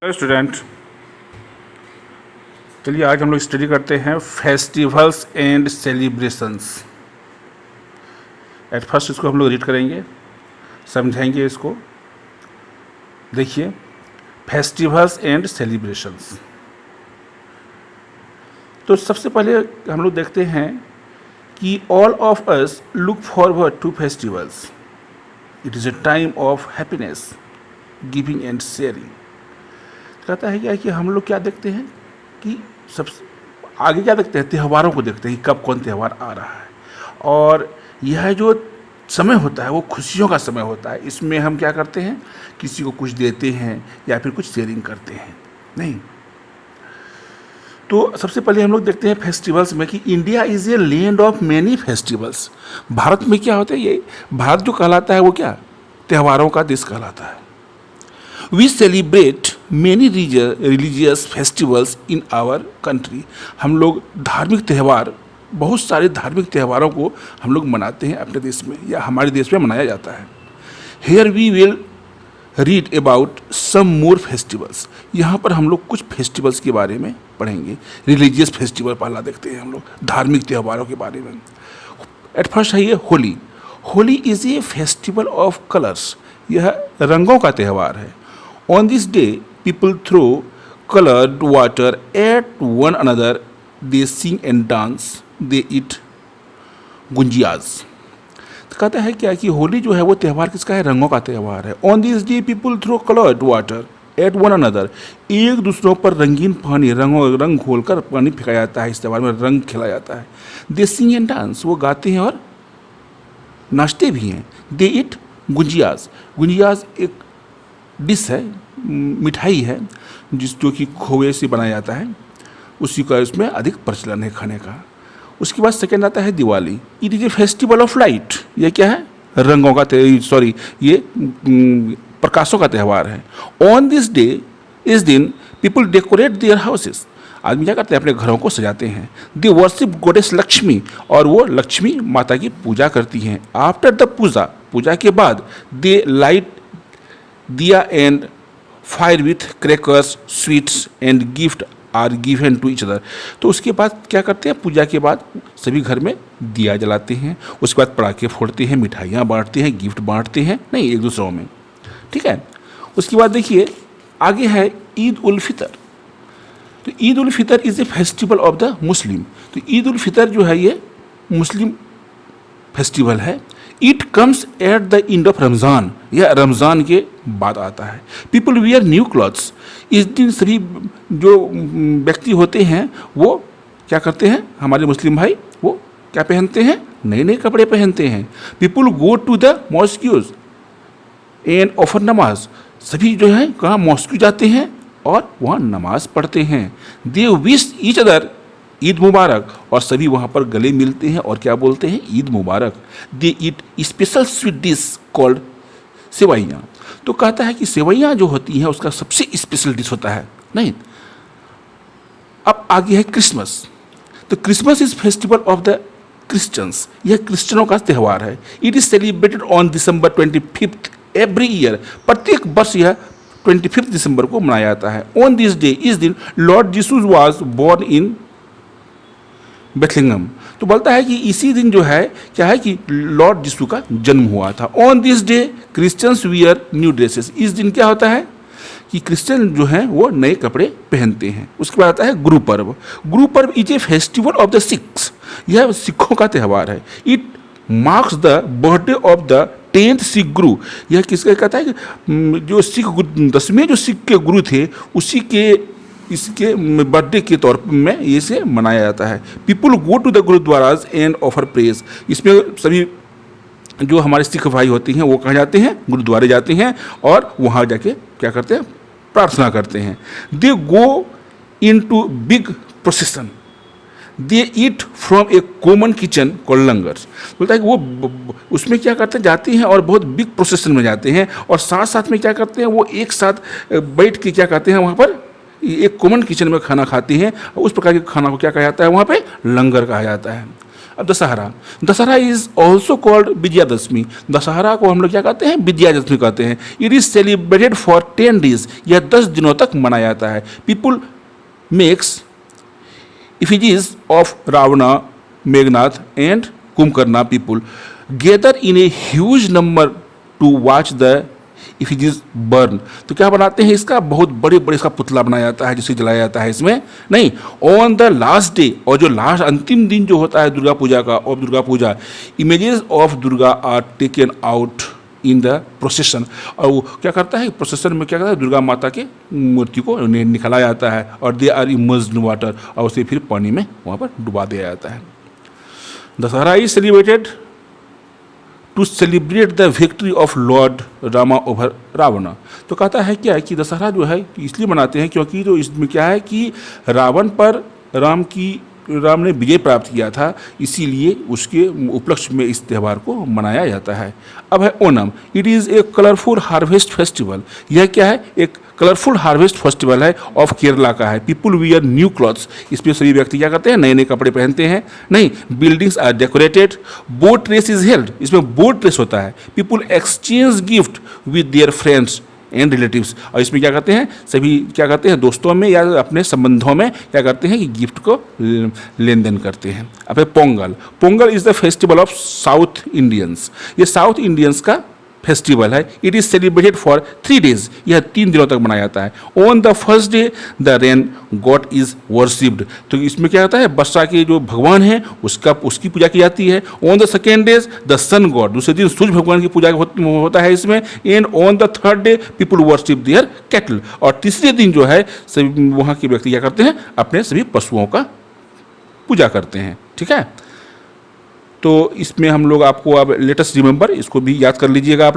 Hello student, चलिए आज हम लोग स्टडी करते हैं festivals and celebrations. At first इसको हम लोग रीड करेंगे, समझेंगे इसको। देखिए, फेस्टिवल्स एंड सेलिब्रेशंस। तो सबसे पहले हम लोग देखते हैं कि all of us look forward to festivals. It is a time of happiness, giving and sharing. कहता है क्या कि हम लोग क्या देखते हैं कि सब आगे क्या देखते हैं, त्योहारों को देखते हैं कि कब कौन त्यौहार आ रहा है। और यह जो समय होता है वो खुशियों का समय होता है। इसमें हम क्या करते हैं, किसी को कुछ देते हैं या फिर कुछ शेयरिंग करते हैं। नहीं, तो सबसे पहले हम लोग देखते हैं फेस्टिवल्स में कि India is a land of many festivals. Bharat में क्या होता है, ये भारत जो कहलाता है वो क्या, त्योहारों का देश कहलाता है। We celebrate many religious festivals in our country। हम लोग धार्मिक त्यौहार, बहुत सारे धार्मिक त्यौहारों को हम लोग मनाते हैं अपने देश में, या हमारे देश में मनाया जाता है। Here we will read about some more festivals। यहाँ पर हम लोग कुछ फेस्टिवल्स के बारे में पढ़ेंगे। रिलीजियस फेस्टिवल पहला देखते हैं हम लोग, धार्मिक त्योहारों के बारे में। एट फर्स्ट है ये Holi. Holi is a festival of colours. यह रंगों का त्यौहार है। On this day, people throw colored water at one another. They sing and dance. They eat गुंजियाज। तो कहता है क्या कि होली जो है वो त्यौहार किसका है, रंगों का त्यौहार है। On this day, people throw colored water at one another। एक दूसरों पर रंगीन पानी, रंग घोलकर पानी फेंका जाता है। इस त्यौहार में रंग खेला जाता है। They sing and dance। वो गाते हैं और नाचते भी हैं। They eat गुंजियाज। गुंजियाज एक डिश है, मिठाई है, जो कि खोए से बनाया जाता है। उसी का इसमें अधिक प्रचलन है खाने का। उसके बाद सेकेंड आता है Diwali. It is a festival of light. ये क्या है, रंगों का ये प्रकाशों का त्यौहार है। ऑन दिस डे, इस दिन पीपल डेकोरेट देयर हाउसेस। आदमी क्या करते हैं, अपने घरों को सजाते हैं। They worship goddess Lakshmi. और वो लक्ष्मी माता की पूजा करती हैं। आफ्टर द पूजा के बाद they light diya and fire with crackers, sweets and gift are given to each other. तो उसके बाद क्या करते हैं, पूजा के बाद सभी घर में दिया जलाते हैं। उसके बाद पटाखे फोड़ते हैं, मिठाइयाँ बांटते हैं, गिफ्ट बांटते हैं, नहीं एक दूसरों में, ठीक है। उसके बाद देखिए आगे है ईद उल फितर। तो Eid ul Fitr is a festival of the Muslim. तो ईद उल फितर जो है ये मुस्लिम फेस्टिवल है। It comes at the end of Ramzan. यह रमज़ान के बाद आता है। People wear new clothes. इस दिन सभी जो व्यक्ति होते हैं वो क्या करते हैं, हमारे मुस्लिम भाई वो क्या पहनते हैं, नए नए कपड़े पहनते हैं। People go to the mosques and offer namaz. सभी जो है कहाँ, मॉस्क्यू जाते हैं और वहाँ नमाज पढ़ते हैं। They wish each other Eid Mubarak. और सभी वहाँ पर गले मिलते हैं और क्या बोलते हैं, ईद मुबारक। दे ईट स्पेशल स्वीट डिश कॉल्ड सेवैयाँ। तो कहता है कि सेवैयाँ जो होती हैं उसका सबसे स्पेशल डिश होता है। नहीं, अब आगे है क्रिसमस। तो Christmas is festival of the Christians. यह क्रिश्चियनों का त्यौहार है। It is celebrated on December 25 every year. प्रत्येक वर्ष यह 25 दिसंबर को मनाया जाता है। ऑन दिस डे, इस दिन Lord Jesus was born in Bethlehem. तो बोलता है कि इसी दिन जो है क्या है कि लॉर्ड यीशु का जन्म हुआ था। On this day Christians wear new dresses. इस दिन क्या होता है कि क्रिश्चियन जो हैं वो नए कपड़े पहनते हैं। उसके बाद आता है Guru Parv. Guru Parv is a festival of the Sikhs. यह सिखों का त्यौहार है। It marks the birthday of the 10th Sikh गुरु। यह किसका कहता है कि जो सिख 10वें जो सिख के गुरु थे उसी के इसके बर्थडे के तौर में इसे मनाया जाता है। People go to the gurdwaras and offer praise. इसमें सभी जो हमारे सिख भाई होते हैं वो कहाँ जाते हैं, गुरुद्वारे जाते हैं और वहाँ जाके क्या करते हैं, प्रार्थना करते हैं। They go in to big procession. They eat from a common kitchen called langar. बोलता है कि वो उसमें क्या करते हैं, जाते हैं और बहुत बिग प्रोसेसन में जाते हैं और साथ साथ में क्या करते हैं, वो एक साथ बैठ के क्या करते हैं, वहाँ पर एक कॉमन किचन में खाना खाते हैं। उस प्रकार के खाना को क्या कहा जाता है, वहाँ पे लंगर कहा जाता है। अब Dussehra, Dussehra is also called Vijayadashami. Dussehra को हम लोग क्या कहते हैं? विजयादशमी कहते हैं। It is celebrated for 10 days, यह 10 दिनों तक मनाया जाता है। People makes effigies of Ravana, Meghnad and Kumbhakarna people gather in a huge number to watch the effigies burn। तो क्या बनाते हैं इसका? बहुत बड़े बड़े इसका पुतला बनाया जाता है जिसे जलाया जाता है इसमें नहीं। ऑन द लास्ट डे, और जो लास्ट अंतिम दिन जो होता है दुर्गा पूजा का, और Durga Puja, images of Durga are taken out in the procession. और वो क्या करता है? प्रोसेशन में क्या करता है? दुर्गा माता के मूर्ति को निकाला जाता है और they are immersed in water, और उसे फिर पानी में वहाँ पर डुबा दिया जाता है। Dussehra is celebrated to celebrate the victory of Lord Rama over Ravan. तो कहता है क्या है कि दशहरा जो है इसलिए मनाते हैं क्योंकि जो इसमें क्या है कि रावण पर राम ने विजय प्राप्त किया था, इसीलिए उसके उपलक्ष्य में इस त्यौहार को मनाया जाता है। अब है Onam. It is a colourful harvest festival. यह क्या है? एक कलरफुल हार्वेस्ट फेस्टिवल है, ऑफ केरला का है। पीपुल वियर न्यू क्लॉथ्स, इसमें सभी व्यक्ति क्या करते हैं? नए नए कपड़े पहनते हैं नहीं। Buildings are decorated, boat race is held, इसमें बोट रेस होता है। People exchange gift with their friends and relatives, और इसमें क्या करते हैं? सभी क्या करते हैं? दोस्तों में या अपने संबंधों में क्या करते हैं कि गिफ्ट को लेन देन करते हैं। अब है Pongal. Pongal is the festival of south Indians. ये साउथ इंडियंस का फेस्टिवल है। It is celebrated for 3 days, यह 3 दिनों तक मनाया जाता है। On the first day the rain God is worshipped, तो इसमें क्या होता है? वर्षा के जो भगवान हैं उसकी पूजा की जाती है। On the second days the sun god, दूसरे दिन सूर्य भगवान की पूजा होता है इसमें। And on the third day people worship their cattle, और तीसरे दिन जो है सभी वहाँ के व्यक्ति क्या करते हैं? अपने सभी पशुओं का पूजा करते हैं। ठीक है, तो इसमें हम लोग आपको अब लेटेस्ट रिमेंबर इसको भी याद कर लीजिएगा आप लोग।